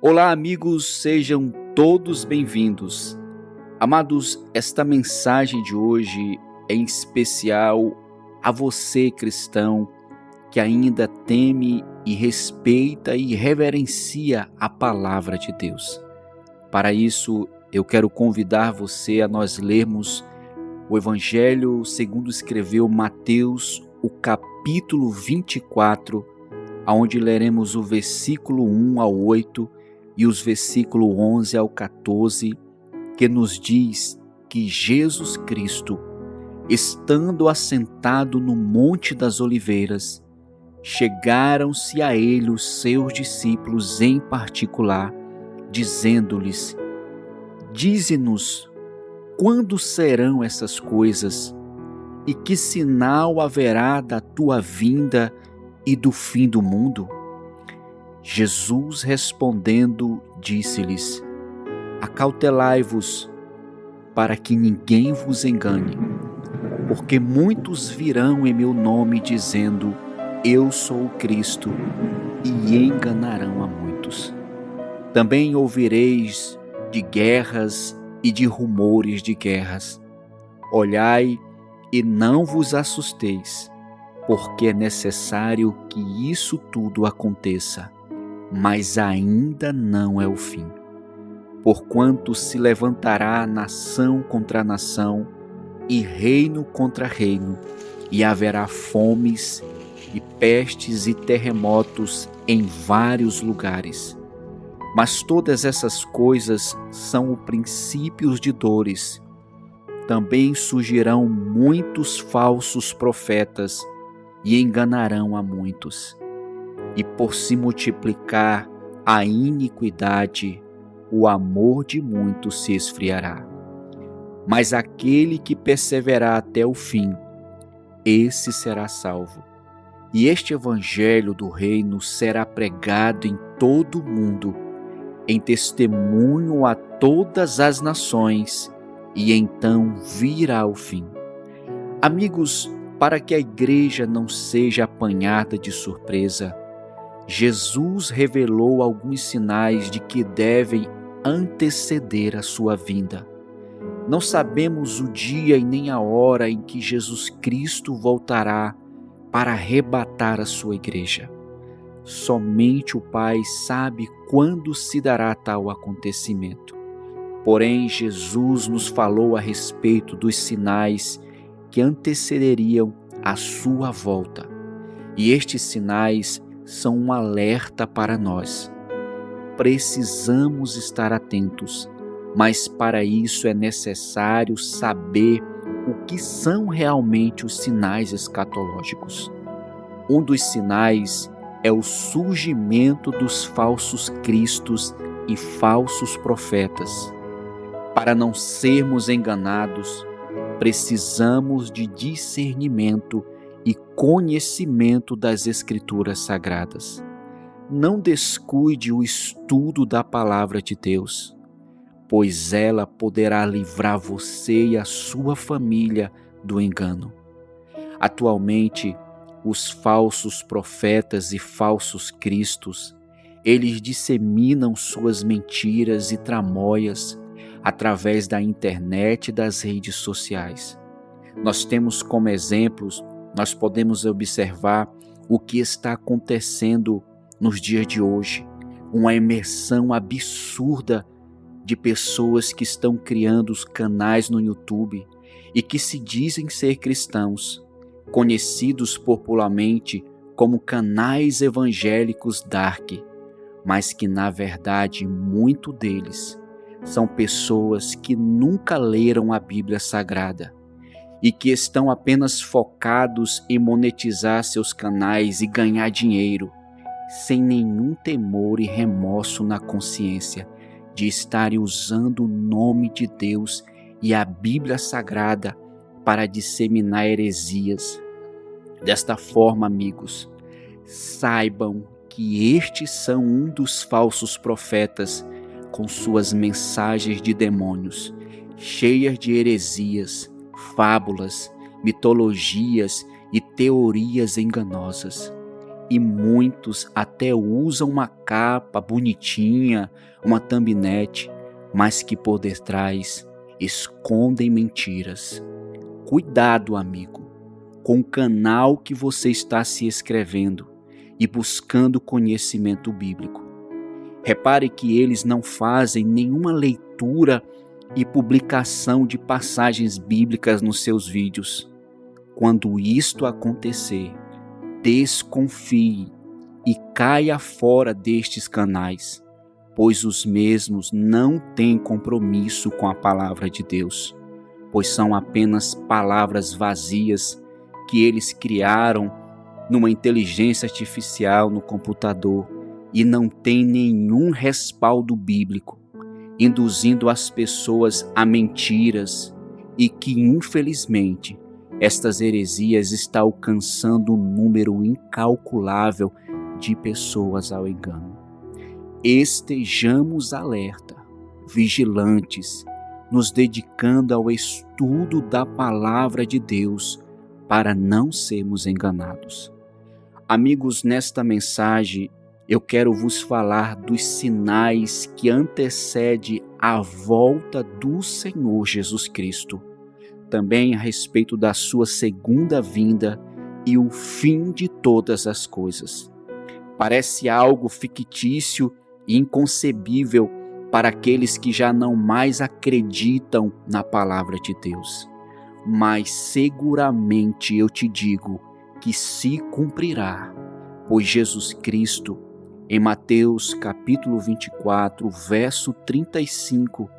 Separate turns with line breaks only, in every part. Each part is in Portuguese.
Olá, amigos, sejam todos bem-vindos. Amados, esta mensagem de hoje é em especial a você, cristão, que ainda teme e respeita e reverencia a palavra de Deus. Para isso, eu quero convidar você a nós lermos o Evangelho segundo escreveu Mateus, o capítulo 24, onde leremos o versículo 1 ao 8 e os versículos 11 ao 14, que nos diz que Jesus Cristo, estando assentado no Monte das Oliveiras, chegaram-se a ele os seus discípulos em particular, dizendo-lhes: Dize-nos, quando serão essas coisas? E que sinal haverá da tua vinda e do fim do mundo? Jesus respondendo, disse-lhes: Acautelai-vos, para que ninguém vos engane, porque muitos virão em meu nome dizendo: Eu sou o Cristo, e enganarão a muitos. Também ouvireis de guerras e de rumores de guerras. Olhai e não vos assusteis, porque é necessário que isso tudo aconteça, mas ainda não é o fim. Porquanto se levantará nação contra nação, e reino contra reino, e haverá fomes, e pestes e terremotos em vários lugares. Mas todas essas coisas são o princípio de dores. Também surgirão muitos falsos profetas, e enganarão a muitos. E por se multiplicar a iniquidade, o amor de muitos se esfriará. Mas aquele que perseverar até o fim, esse será salvo. E este evangelho do reino será pregado em todo o mundo, em testemunho a todas as nações, e então virá o fim. Amigos, para que a igreja não seja apanhada de surpresa, Jesus revelou alguns sinais de que devem anteceder a sua vinda. Não sabemos o dia e nem a hora em que Jesus Cristo voltará para arrebatar a sua igreja. Somente o Pai sabe quando se dará tal acontecimento. Porém, Jesus nos falou a respeito dos sinais que antecederiam a sua volta. E estes sinais são um alerta para nós. Precisamos estar atentos, mas para isso é necessário saber o que são realmente os sinais escatológicos. Um dos sinais é o surgimento dos falsos cristos e falsos profetas. Para não sermos enganados, precisamos de discernimento e conhecimento das Escrituras Sagradas. Não descuide o estudo da Palavra de Deus, pois ela poderá livrar você e a sua família do engano. Atualmente, os falsos profetas e falsos cristos, eles disseminam suas mentiras e tramóias através da internet e das redes sociais. Nós temos como exemplos, nós podemos observar o que está acontecendo nos dias de hoje, uma imersão absurda de pessoas que estão criando os canais no YouTube e que se dizem ser cristãos, conhecidos popularmente como canais evangélicos dark, mas que na verdade muito deles são pessoas que nunca leram a Bíblia Sagrada e que estão apenas focados em monetizar seus canais e ganhar dinheiro, sem nenhum temor e remorso na consciência de estarem usando o nome de Deus e a Bíblia Sagrada para disseminar heresias. Desta forma, amigos, saibam que estes são um dos falsos profetas com suas mensagens de demônios, cheias de heresias, fábulas, mitologias e teorias enganosas. e muitos até usam uma capa bonitinha, uma thumbnail, mas que por detrás escondem mentiras. Cuidado, amigo, com o canal que você está se inscrevendo e buscando conhecimento bíblico. Repare que eles não fazem nenhuma leitura e publicação de passagens bíblicas nos seus vídeos. Quando isto acontecer, desconfie e caia fora destes canais, pois os mesmos não têm compromisso com a palavra de Deus, pois são apenas palavras vazias que eles criaram numa inteligência artificial no computador e não tem nenhum respaldo bíblico, induzindo as pessoas a mentiras e que, infelizmente, estas heresias estão alcançando um número incalculável de pessoas ao engano. Estejamos alerta, vigilantes, nos dedicando ao estudo da palavra de Deus para não sermos enganados. Amigos, nesta mensagem eu quero vos falar dos sinais que antecedem a volta do Senhor Jesus Cristo. Também a respeito da sua segunda vinda e o fim de todas as coisas. Parece algo fictício e inconcebível para aqueles que já não mais acreditam na palavra de Deus. Mas seguramente eu te digo que se cumprirá, pois Jesus Cristo, em Mateus capítulo 24, verso 35,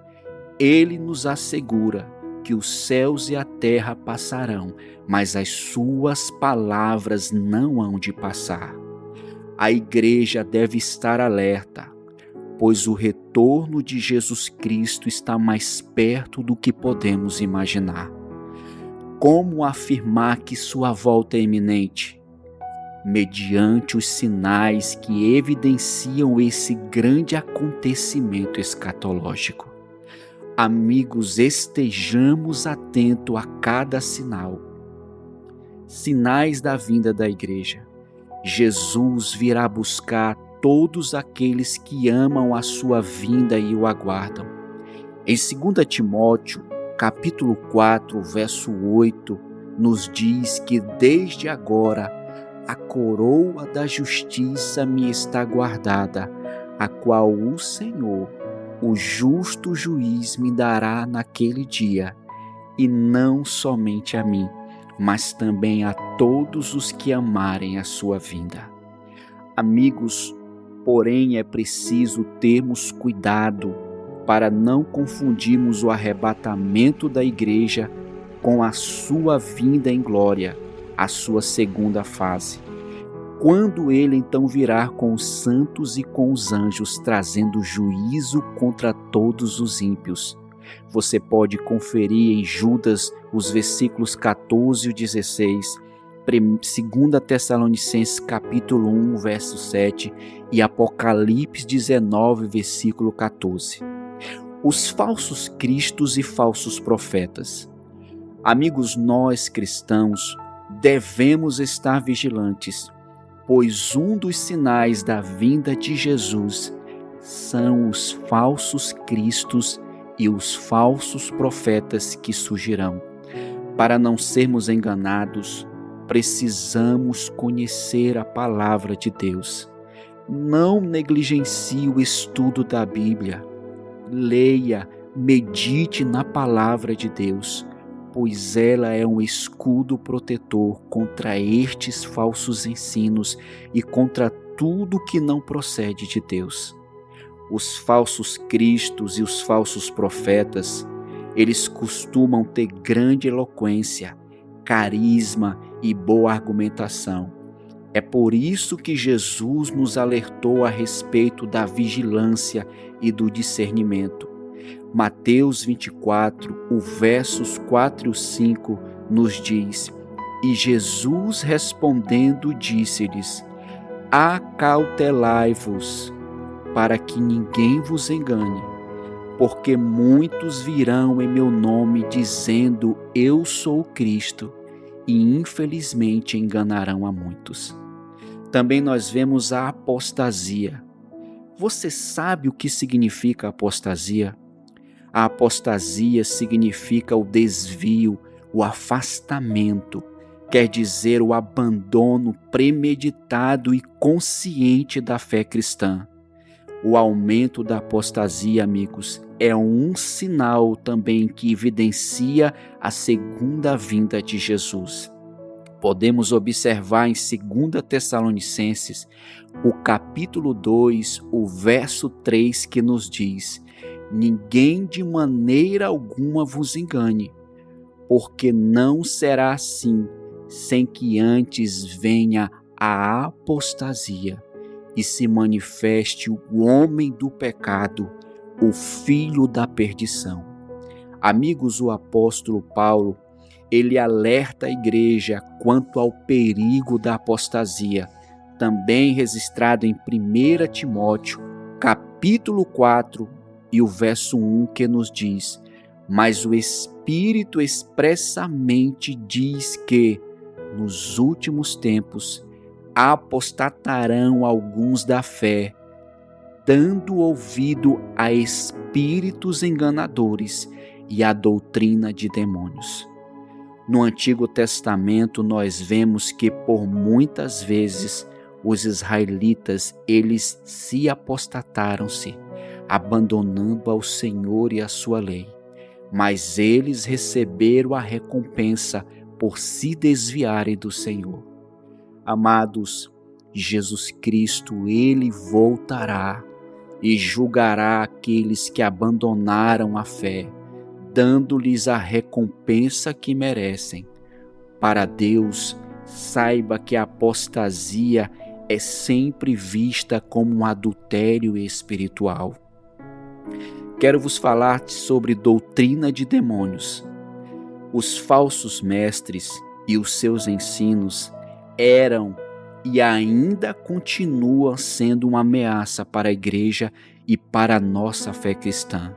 ele nos assegura que os céus e a terra passarão, mas as suas palavras não hão de passar. A igreja deve estar alerta, pois o retorno de Jesus Cristo está mais perto do que podemos imaginar. Como afirmar que sua volta é iminente? Mediante os sinais que evidenciam esse grande acontecimento escatológico. Amigos, estejamos atentos a cada sinal. Sinais da vinda da igreja. Jesus virá buscar todos aqueles que amam a sua vinda e o aguardam. Em 2 Timóteo, capítulo 4, verso 8, nos diz que desde agora a coroa da justiça me está guardada, a qual o Senhor, o justo juiz, me dará naquele dia, e não somente a mim, mas também a todos os que amarem a sua vinda. Amigos, porém é preciso termos cuidado para não confundirmos o arrebatamento da igreja com a sua vinda em glória, a sua segunda fase. Quando ele então virá com os santos e com os anjos, trazendo juízo contra todos os ímpios. Você pode conferir em Judas os versículos 14 e 16, 2 Tessalonicenses capítulo 1, verso 7 e Apocalipse 19, versículo 14. Os falsos cristos e falsos profetas. Amigos, nós cristãos devemos estar vigilantes, pois um dos sinais da vinda de Jesus são os falsos cristos e os falsos profetas que surgirão. Para não sermos enganados, precisamos conhecer a palavra de Deus. Não negligencie o estudo da Bíblia. Leia, medite na palavra de Deus, pois ela é um escudo protetor contra estes falsos ensinos e contra tudo que não procede de Deus. Os falsos cristos e os falsos profetas, eles costumam ter grande eloquência, carisma e boa argumentação. É por isso que Jesus nos alertou a respeito da vigilância e do discernimento. Mateus 24, o versos 4 e 5 nos diz: E Jesus respondendo disse-lhes: Acautelai-vos, para que ninguém vos engane, porque muitos virão em meu nome dizendo: Eu sou o Cristo, e infelizmente enganarão a muitos. Também nós vemos a apostasia. Você sabe o que significa apostasia? A apostasia significa o desvio, o afastamento, quer dizer o abandono premeditado e consciente da fé cristã. O aumento da apostasia, amigos, é um sinal também que evidencia a segunda vinda de Jesus. Podemos observar em 2 Tessalonicenses, o capítulo 2, o verso 3, que nos diz: ninguém de maneira alguma vos engane, porque não será assim, sem que antes venha a apostasia e se manifeste o homem do pecado, o filho da perdição. Amigos, o apóstolo Paulo, ele alerta a igreja quanto ao perigo da apostasia, também registrado em 1 Timóteo, capítulo 4, e o verso 1, que nos diz: mas o Espírito expressamente diz que, nos últimos tempos, apostatarão alguns da fé, dando ouvido a espíritos enganadores e à doutrina de demônios. No Antigo Testamento nós vemos que por muitas vezes os israelitas, eles se apostataram-se, abandonando ao Senhor e a sua lei, mas eles receberam a recompensa por se desviarem do Senhor. Amados, Jesus Cristo, ele voltará e julgará aqueles que abandonaram a fé, dando-lhes a recompensa que merecem. Para Deus, saiba que a apostasia é sempre vista como um adultério espiritual. Quero vos falar sobre doutrina de demônios. Os falsos mestres e os seus ensinos eram e ainda continuam sendo uma ameaça para a igreja e para a nossa fé cristã.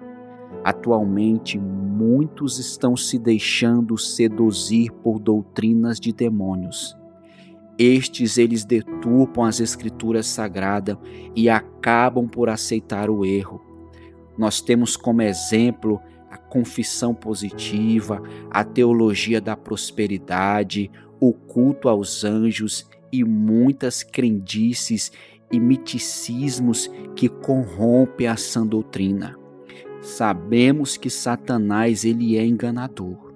Atualmente, muitos estão se deixando seduzir por doutrinas de demônios. Eles deturpam as escrituras sagradas e acabam por aceitar o erro. Nós temos como exemplo a confissão positiva, a teologia da prosperidade, o culto aos anjos e muitas crendices e miticismos que corrompem a sã doutrina. Sabemos que Satanás, ele é enganador.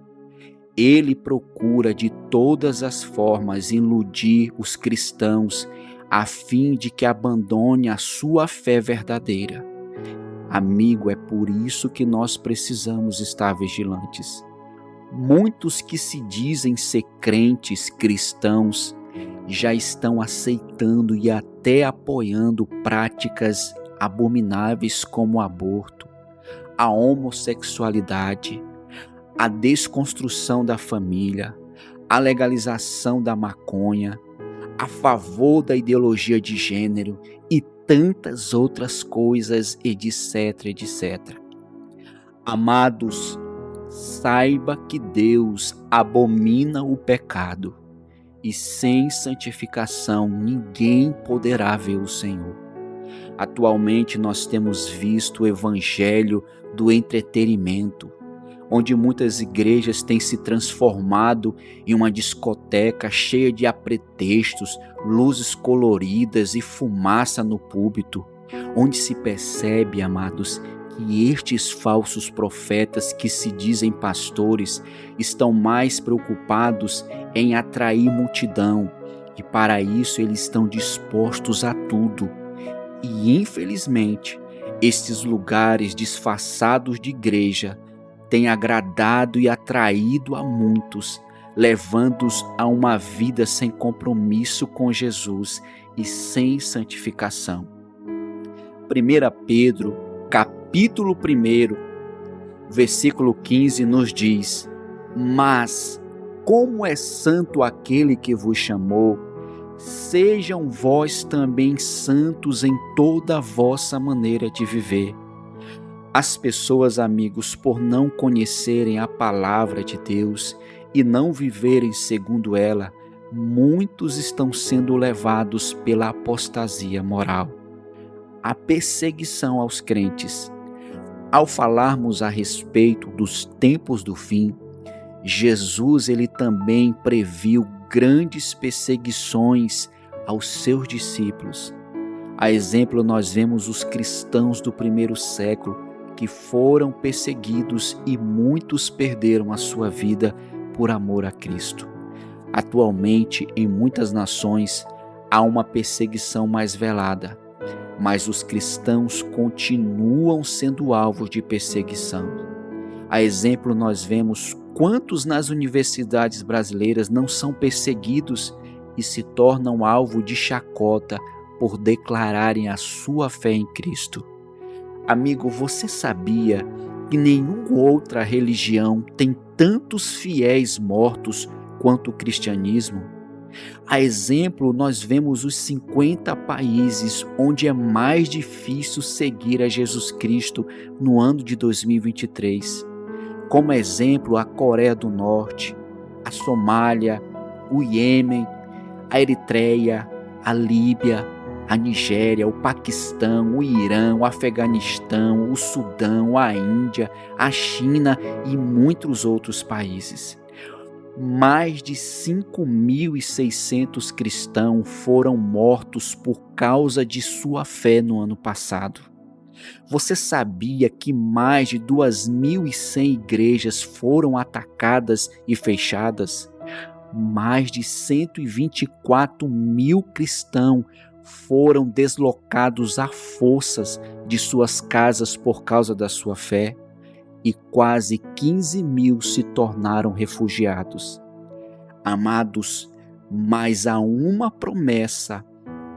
Ele procura de todas as formas iludir os cristãos a fim de que abandone a sua fé verdadeira. Amigo, é por isso que nós precisamos estar vigilantes. Muitos que se dizem ser crentes cristãos já estão aceitando e até apoiando práticas abomináveis como o aborto, a homossexualidade, a desconstrução da família, a legalização da maconha, a favor da ideologia de gênero e tantas outras coisas, etc, etc. Amados, saiba que Deus abomina o pecado e sem santificação ninguém poderá ver o Senhor. Atualmente nós temos visto o evangelho do entretenimento, onde muitas igrejas têm se transformado em uma discoteca cheia de apretextos, luzes coloridas e fumaça no púlpito, onde se percebe, amados, que estes falsos profetas que se dizem pastores estão mais preocupados em atrair multidão e para isso eles estão dispostos a tudo. E infelizmente, estes lugares disfarçados de igreja têm agradado e atraído a muitos, levando-os a uma vida sem compromisso com Jesus e sem santificação. 1 Pedro, capítulo 1, versículo 15 nos diz: mas, como é santo aquele que vos chamou, sejam vós também santos em toda a vossa maneira de viver. As pessoas, amigos, por não conhecerem a palavra de Deus e não viverem segundo ela, muitos estão sendo levados pela apostasia moral. A perseguição aos crentes. Ao falarmos a respeito dos tempos do fim, Jesus ele também previu grandes perseguições aos seus discípulos. A exemplo, nós vemos os cristãos do primeiro século que foram perseguidos e muitos perderam a sua vida por amor a Cristo. Atualmente, em muitas nações, há uma perseguição mais velada, mas os cristãos continuam sendo alvos de perseguição. A exemplo, nós vemos quantos nas universidades brasileiras não são perseguidos e se tornam alvo de chacota por declararem a sua fé em Cristo. Amigo, você sabia que nenhuma outra religião tem tantos fiéis mortos quanto o cristianismo? A exemplo, nós vemos os 50 países onde é mais difícil seguir a Jesus Cristo no ano de 2023. Como exemplo, a Coreia do Norte, a Somália, o Iêmen, a Eritreia, a Líbia, a Nigéria, o Paquistão, o Irã, o Afeganistão, o Sudão, a Índia, a China e muitos outros países. Mais de 5.600 cristãos foram mortos por causa de sua fé no ano passado. Você sabia que mais de 2.100 igrejas foram atacadas e fechadas? Mais de 124.000 cristãos foram deslocados à forças de suas casas por causa da sua fé, e quase 15.000 se tornaram refugiados. Amados, mas há uma promessa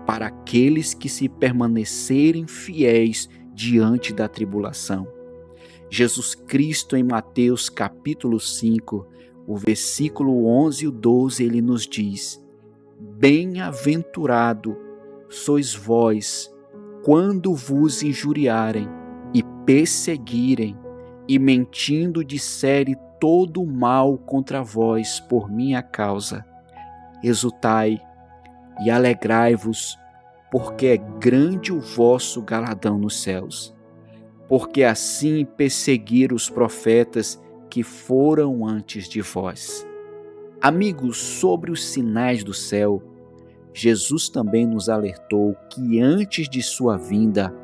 para aqueles que se permanecerem fiéis diante da tribulação. Jesus Cristo, em Mateus capítulo 5, o versículo 11 e 12, ele nos diz: Bem-aventurado sois vós, quando vos injuriarem e perseguirem, e mentindo disserem todo o mal contra vós por minha causa. Exultai e alegrai-vos, porque é grande o vosso galardão nos céus. Porque assim perseguiram os profetas que foram antes de vós. Amigos, sobre os sinais do céu, Jesus também nos alertou que antes de sua vinda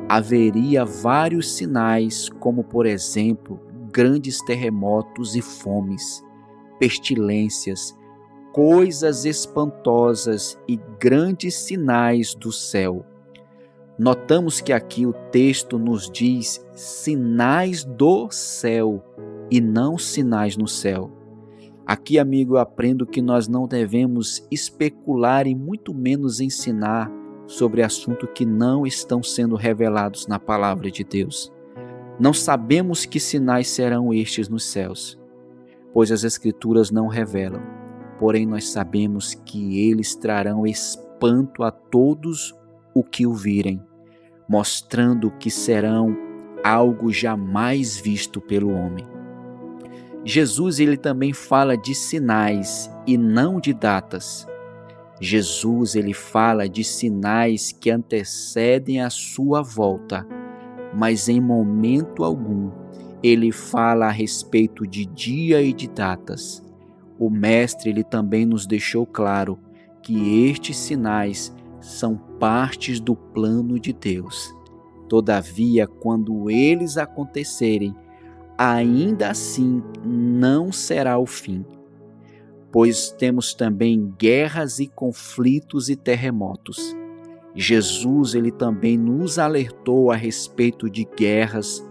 haveria vários sinais, como por exemplo, grandes terremotos e fomes, pestilências, coisas espantosas e grandes sinais do céu. Notamos que aqui o texto nos diz sinais do céu e não sinais no céu. Aqui, amigo, eu aprendo que nós não devemos especular e muito menos ensinar sobre assuntos que não estão sendo revelados na palavra de Deus. Não sabemos que sinais serão estes nos céus, pois as Escrituras não revelam. Porém, nós sabemos que eles trarão espanto a todos o que o virem, mostrando que serão algo jamais visto pelo homem. Jesus ele também fala de sinais e não de datas. Jesus ele fala de sinais que antecedem a sua volta, mas em momento algum ele fala a respeito de dia e de datas. O Mestre ele também nos deixou claro que estes sinais são partes do plano de Deus. Todavia, quando eles acontecerem, ainda assim não será o fim, pois temos também guerras e conflitos e terremotos. Jesus ele também nos alertou a respeito de guerras,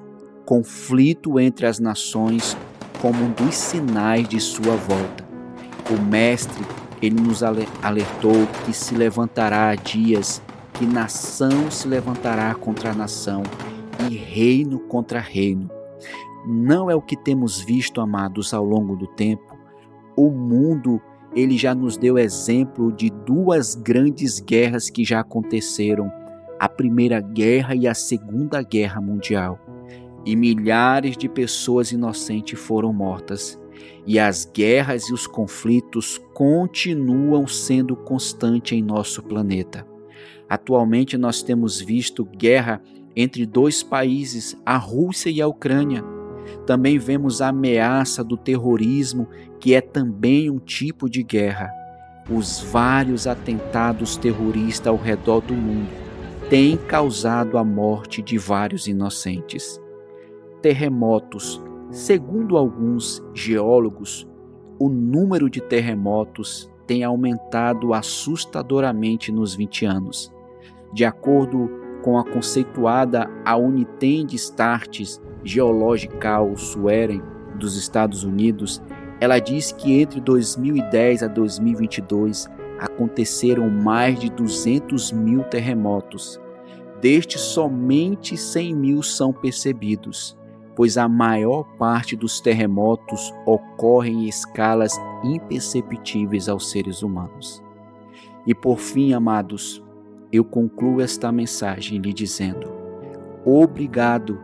conflito entre as nações como um dos sinais de sua volta. O Mestre ele nos alertou que se levantará dias que nação se levantará contra nação e reino contra reino. Não é o que temos visto, amados, ao longo do tempo. O mundo, ele já nos deu exemplo de duas grandes guerras que já aconteceram, a Primeira Guerra e a Segunda Guerra Mundial. E milhares de pessoas inocentes foram mortas. e as guerras e os conflitos continuam sendo constantes em nosso planeta. Atualmente nós temos visto guerra entre dois países, a Rússia e a Ucrânia. Também vemos a ameaça do terrorismo, que é também um tipo de guerra. Os vários atentados terroristas ao redor do mundo têm causado a morte de vários inocentes. Terremotos. Segundo alguns geólogos, o número de terremotos tem aumentado assustadoramente nos 20 anos. De acordo com a conceituada a Unitend Starts Geological Survey dos Estados Unidos, ela diz que entre 2010 a 2022 aconteceram mais de 200 mil terremotos. Destes, somente 100 mil são percebidos, pois a maior parte dos terremotos ocorre em escalas imperceptíveis aos seres humanos. E por fim, amados, eu concluo esta mensagem lhe dizendo: obrigado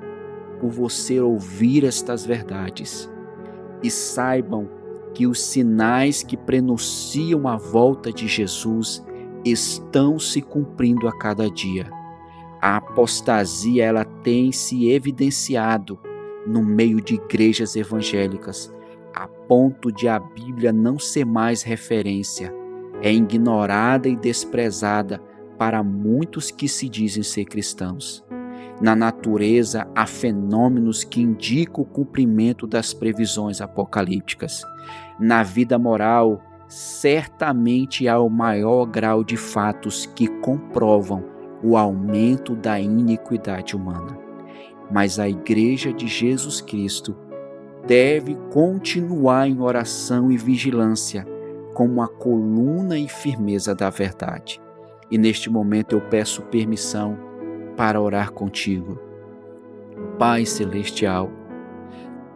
por você ouvir estas verdades. E saibam que os sinais que prenunciam a volta de Jesus estão se cumprindo a cada dia. A apostasia ela tem se evidenciado no meio de igrejas evangélicas, a ponto de a Bíblia não ser mais referência. É ignorada e desprezada para muitos que se dizem ser cristãos. Na natureza, há fenômenos que indicam o cumprimento das previsões apocalípticas. Na vida moral, certamente há o maior grau de fatos que comprovam o aumento da iniquidade humana. Mas a Igreja de Jesus Cristo deve continuar em oração e vigilância, como a coluna e firmeza da verdade. E neste momento eu peço permissão para orar contigo. Pai Celestial,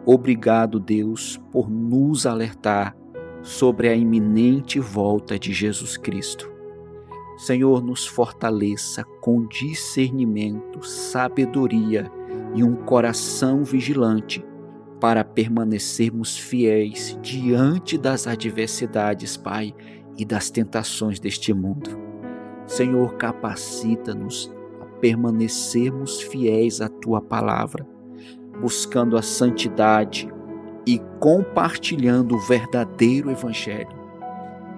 obrigado, Deus, por nos alertar sobre a iminente volta de Jesus Cristo. Senhor, nos fortaleça com discernimento, sabedoria e um coração vigilante para permanecermos fiéis diante das adversidades, Pai, e das tentações deste mundo. Senhor, capacita-nos a permanecermos fiéis à Tua palavra, buscando a santidade e compartilhando o verdadeiro Evangelho.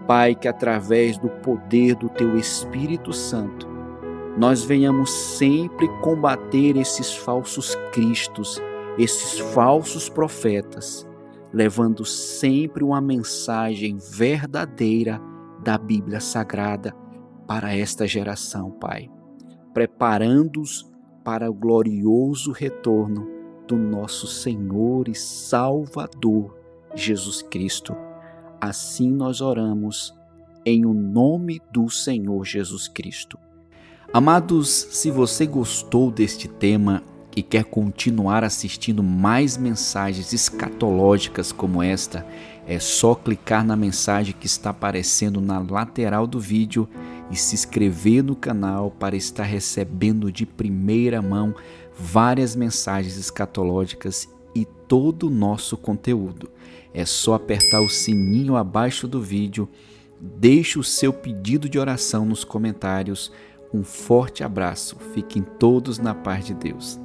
Pai, que através do poder do Teu Espírito Santo, nós venhamos sempre combater esses falsos cristos, esses falsos profetas, levando sempre uma mensagem verdadeira da Bíblia Sagrada para esta geração, Pai, preparando-os para o glorioso retorno do nosso Senhor e Salvador, Jesus Cristo. Assim nós oramos em o nome do Senhor Jesus Cristo. Amados, se você gostou deste tema e quer continuar assistindo mais mensagens escatológicas como esta, é só clicar na mensagem que está aparecendo na lateral do vídeo e se inscrever no canal para estar recebendo de primeira mão várias mensagens escatológicas e todo o nosso conteúdo. É só apertar o sininho abaixo do vídeo, deixe o seu pedido de oração nos comentários. Um forte abraço, fiquem todos na paz de Deus.